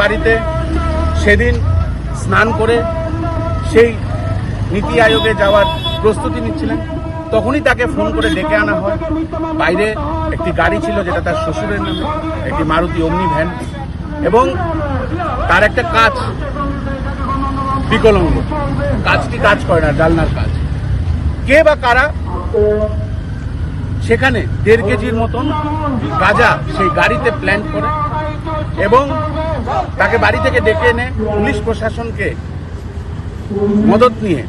বাড়িতে সেদিন স্নান করে সেই নীতি আয়োগে যাওয়ার প্রস্তুতি নিচ্ছিলেন। তখনই তাকে ফোন করে ডেকে আনা হয়। বাইরে একটি গাড়ি ছিল যেটা তার শ্বশুরের নামে, একটি মারুতি ওমনি ভ্যান, এবং তার একটা কাজ বিকলাঙ্গ, কাজটি কাজ করে না, জানলার কাজ। কে বা কারা সেখানে 1.5 কেজির মতন গাঁজা সেই গাড়িতে প্ল্যান্ট করে এবং তাকে বাড়ি থেকে ডেকে এনে পুলিশ প্রশাসনকে মদত নিয়ে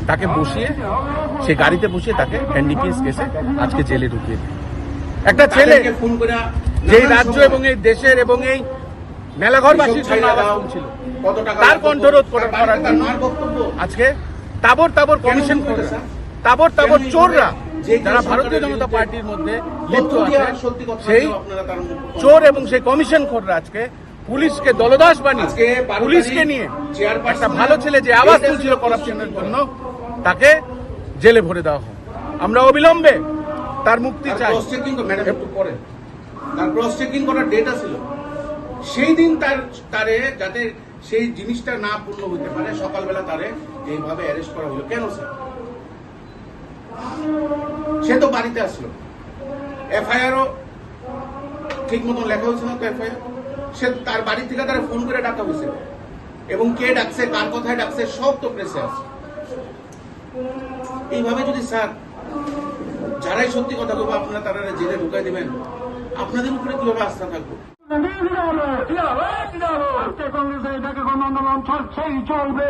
তাকে বসিয়ে সেই গাড়িতে বসিয়ে তাকে এনডিপিএস কেসে আজকে জেলে ঢুকিয়ে দেয়। একটা ছেলে যেই রাজ্য এবং এই দেশের এবং এই মেলাঘরবাসীর জন্য আওয়াজ তুলছিল, তার কণ্ঠরোধ করার জন্য আজকে তাবর তাবর কমিশন করেছে, তাবর তাবর চোররা যারা ভারতীয় জনতা পার্টির মধ্যে লিপ্ত আছে, সেই চোর এবং সেই কমিশন খোররা আজকে পুলিশকে দলদাস বানিয়ে পুলিশকে নিয়ে একটা ভালো ছেলে যে আওয়াজ তুলছিল করাপশনের জন্য তাকে জেলে ভরে দেওয়া হয়। আমরা অবিলম্বে তার মুক্তি চাই। তার ক্রস চেকিং করার ডেট ছিল, সেই দিন তারে যাতে সেই জিনিসটা না পূর্ণ হতে পারে সকালবেলা তারে এইভাবে অ্যারেস্ট করা হলো কেন স্যার? সে তো বাড়িতে আসলো, এফআইআরও ঠিক মতন লেখা হয়েছে না তো এফআইআর। সে তার বাড়ি থেকে তারা ফোন করে ডাকা হয়েছে এবং কে ডাকছে, কার কথায় ডাকছে সব তো প্রেসে আছে। এইভাবে যদি স্যার যারাই সত্যি কথা বলবো আপনারা তারা জেলে ঢুকাই দেবেন, আপনাদের উপরে কিভাবে আস্থা থাকবো? কংগ্রেস এটাকে গণ আন্দোলন চলছেই চলবে।